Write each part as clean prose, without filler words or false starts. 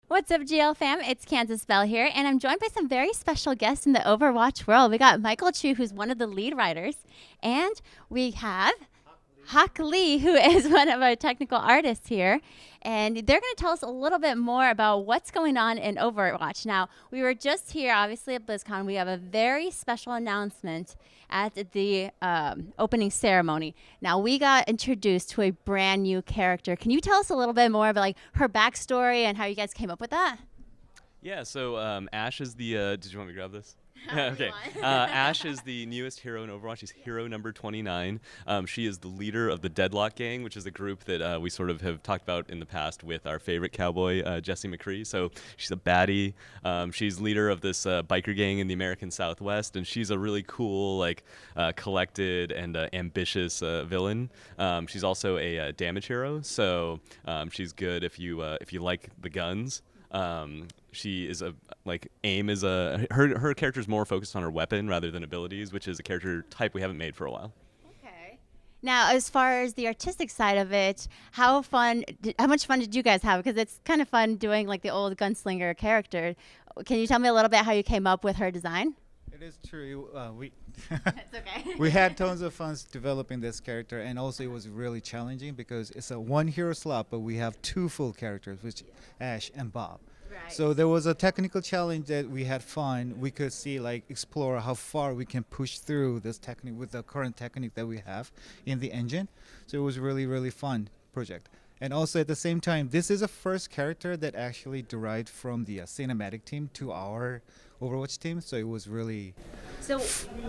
What's up, GL fam? It's Kansas Belle here, and I'm joined by some very special guests in the Overwatch world. We got Michael Chu, who's one of the lead writers, and we have Hak Lee, who is one of our technical artists here. And they're going to tell us a little bit more about what's going on in Overwatch. Now, we were just here, obviously, at Blizzcon. We have a very special announcement at the opening ceremony. Now, we got introduced to a brand new character. Can you tell us a little bit more about her backstory and how you guys came up with that? Yeah, so Ashe is the. Did you want me to grab this? Okay. Ashe is the newest hero in Overwatch. She's hero number 29. She is the leader of the Deadlock Gang, which is a group that we sort of have talked about in the past with our favorite cowboy, Jesse McCree. So she's a baddie. She's leader of this biker gang in the American Southwest, and she's a really cool, collected and ambitious villain. She's also a damage hero, so she's good if you like the guns. She is her character is more focused on her weapon rather than abilities, which is a character type we haven't made for a while. Okay. Now, as far as the artistic side of it, how much fun did you guys have? Because it's kind of fun doing the old gunslinger character. Can you tell me a little bit how you came up with her design? It is true. It's okay. We had tons of fun developing this character, and also it was really challenging because it's a one hero slot, but we have two full characters, which Ashe and Bob. Right. So there was a technical challenge that we had fun. We could see, explore how far we can push through this technique with the current technique that we have in the engine. So it was really, really fun project. And also at the same time, this is a first character that actually derived from the cinematic team to our Overwatch team. So it was really... So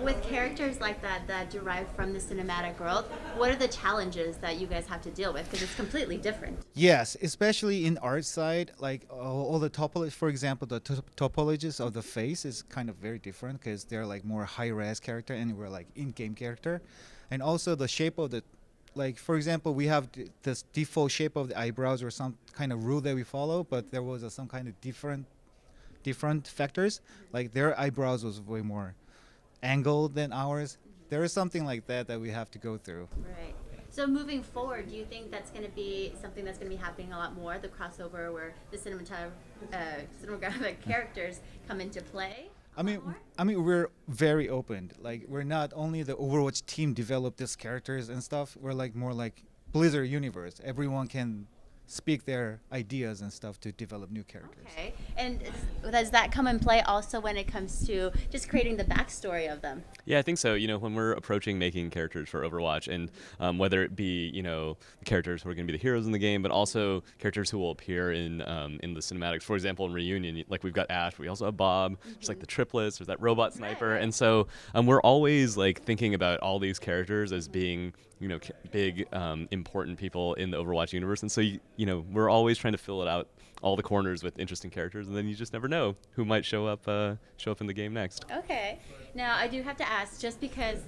with characters like that derive from the cinematic world, what are the challenges that you guys have to deal with? Because it's completely different. Yes, especially in art side, all the topology, for example, the topologies of the face is kind of very different because they're more high-res character and we're in-game character. And also the shape of the, for example, we have this default shape of the eyebrows or some kind of rule that we follow, but there was some kind of different factors. Their eyebrows was way more angled than ours. There is something like that we have to go through. Right. So moving forward, do you think that's going to be something that's going to be happening a lot more, the crossover where the cinematographic characters come into play? I mean, we're very open. We're not only the Overwatch team develop these characters and stuff. We're more like Blizzard universe. Everyone can speak their ideas and stuff to develop new characters. Okay. And does that come in play also when it comes to just creating the backstory of them? Yeah, I think so. When we're approaching making characters for Overwatch, and whether it be the characters who are going to be the heroes in the game, but also characters who will appear in the cinematics. For example, in Reunion, we've got Ashe, but we also have Bob. There's the triplets. There's that robot sniper, and so we're always thinking about all these characters as being big important people in the Overwatch universe, and so we're always trying to fill it out all the corners with interesting characters, and then you just never know who might show up in the game next. Okay. Now I do have to ask, just because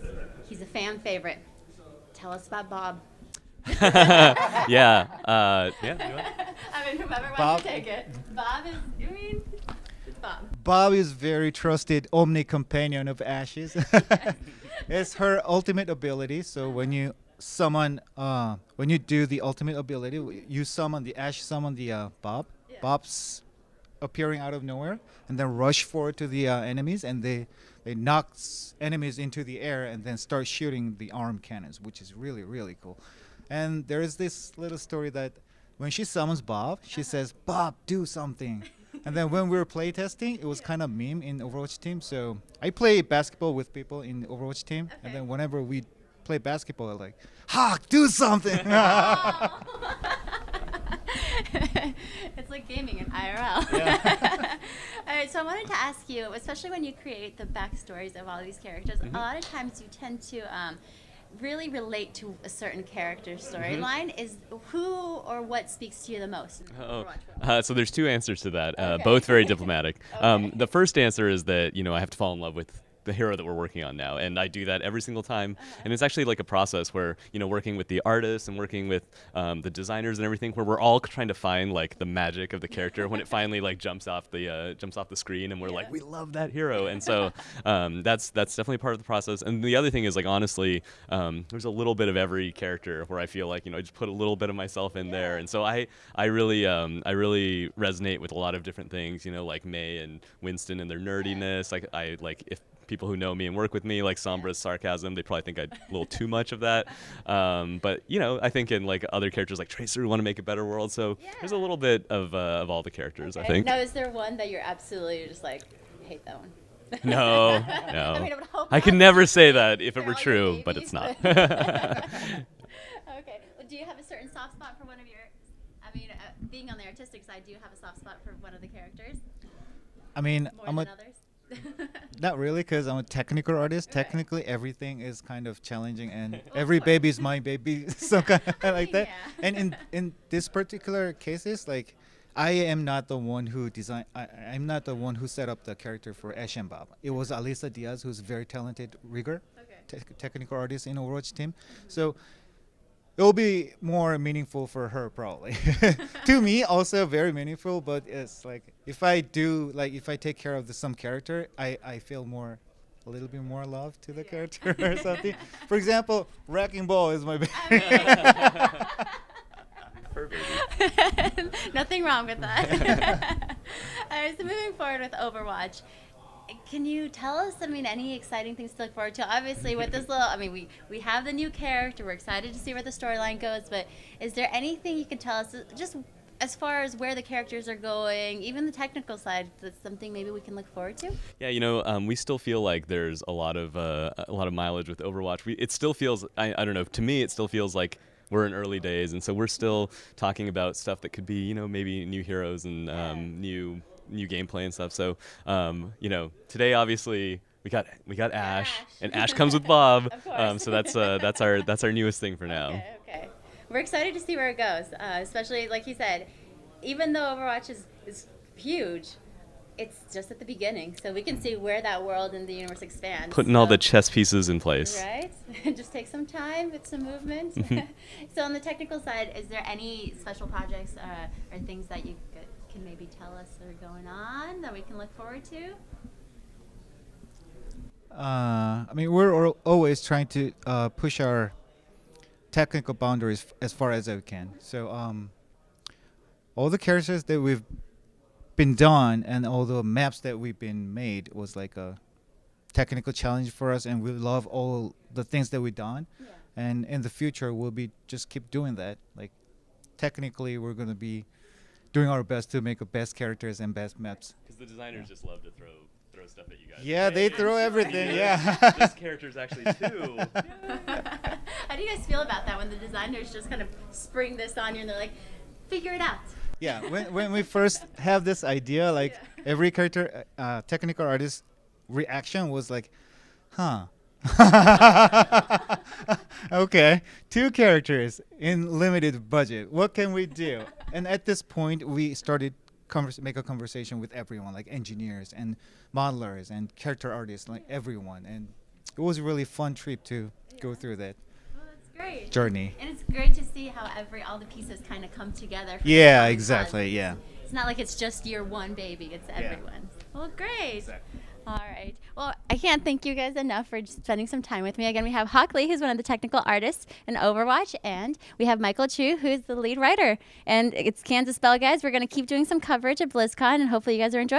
he's a fan favorite, tell us about Bob. Yeah. Yeah. I mean, whoever Bob. wants to take it. Bob is. It's Bob. Bob is very trusted omni companion of Ashes. It's her ultimate ability. So when you do the ultimate ability, you summon the Ashe, summon the Bob. Yeah. Bob's appearing out of nowhere and then rush forward to the enemies, and they knock enemies into the air and then start shooting the arm cannons, which is really, really cool. And there is this little story that when she summons Bob, she says, "Bob, do something." And then when we were playtesting, it was kind of meme in Overwatch team. So I play basketball with people in Overwatch team, and then whenever we play basketball, I'm Hawk, do something. It's like gaming in IRL. Yeah. All right, so I wanted to ask you, especially when you create the backstories of all these characters, a lot of times you tend to really relate to a certain character storyline. Is who or what speaks to you the most? In the Overwatch world? So there's two answers to that, Okay. both very diplomatic. Okay. The first answer is that I have to fall in love with the hero that we're working on now, and I do that every single time. And it's actually like a process where, working with the artists and working with the designers and everything, where we're all trying to find like the magic of the character when it finally like jumps off the screen, and we're like, we love that hero. And so that's definitely part of the process. And the other thing is, like, honestly, there's a little bit of every character where I feel like, I just put a little bit of myself in there. And so I really resonate with a lot of different things, like May and Winston and their nerdiness. Like, I like, if people who know me and work with me, like Sombra's sarcasm, they probably think I a little too much of that. But I think in like other characters like Tracer, we want to make a better world. So there's a little bit of all the characters, I think. Now, is there one that you're absolutely just like, hate that one? No. I mean, I would hope I not. can never say that if it They're were all your true, but babies, it's not. Okay. Well, do you have a certain soft spot for one of your? I mean, being on the artistic side, do you have a soft spot for one of the characters? I mean, More than others? not really, because I'm a technical artist. Right. Technically, everything is kind of challenging, and every baby is my baby, so kind of like that. Yeah. And in this particular cases, like, I am not the one who designed. I'm not the one who set up the character for Ash and Bob. It was Alisa Diaz, who's a very talented rigger, technical artist in Overwatch team. So it will be more meaningful for her, probably. To me, also very meaningful, but it's like, if I take care of some character, I feel a little bit more love to the character or something. For example, Wrecking Ball is my baby. Nothing wrong with that. All right, so moving forward with Overwatch, can you tell us, any exciting things to look forward to? Obviously, with this we have the new character. We're excited to see where the storyline goes, but is there anything you can tell us, just as far as where the characters are going, even the technical side, that's something maybe we can look forward to? Yeah, we still feel like there's a lot of mileage with Overwatch. It still feels, I don't know, to me it still feels like we're in early days, and so we're still talking about stuff that could be, maybe new heroes and new gameplay and stuff. So, today obviously we got Ash, and Ash comes with Bob. Of course. So that's our newest thing for now. Okay. We're excited to see where it goes, especially like you said, even though Overwatch is huge, it's just at the beginning, so we can see where that world and the universe expands. Putting all the chess pieces in place. Right? Just take some time with some movement. So on the technical side, is there any special projects or things that you can maybe tell us are going on that we can look forward to? We're always trying to push our technical boundaries as far as we can. So all the characters that we've been done and all the maps that we've been made was like a technical challenge for us, and we love all the things that we've done. And in the future we'll be just keep doing that. Like, technically we're going to be doing our best to make the best characters and best maps, because the designers just love to throw stuff at you guys. Yeah, they throw everything. This character's actually too. How do you guys feel about that when the designers just kind of spring this on you and they're like, figure it out? Yeah, when we first have this idea, like, every character, technical artist reaction was like, huh. Okay, 2 characters in limited budget. What can we do? And at this point, we started make a conversation with everyone, like engineers and modelers and character artists, like everyone. And it was a really fun trip to go through that Great. journey. And it's great to see how all the pieces kind of come together. For Yeah, the exactly. cause. Yeah. It's not like it's just your one baby, it's everyone. Well, great. Exactly. All right. Well, I can't thank you guys enough for just spending some time with me. Again, we have Hawk Lee, who's one of the technical artists in Overwatch, and we have Michael Chu, who's the lead writer. And it's Kansas Belle, guys. We're going to keep doing some coverage at Blizzcon, and hopefully you guys are enjoying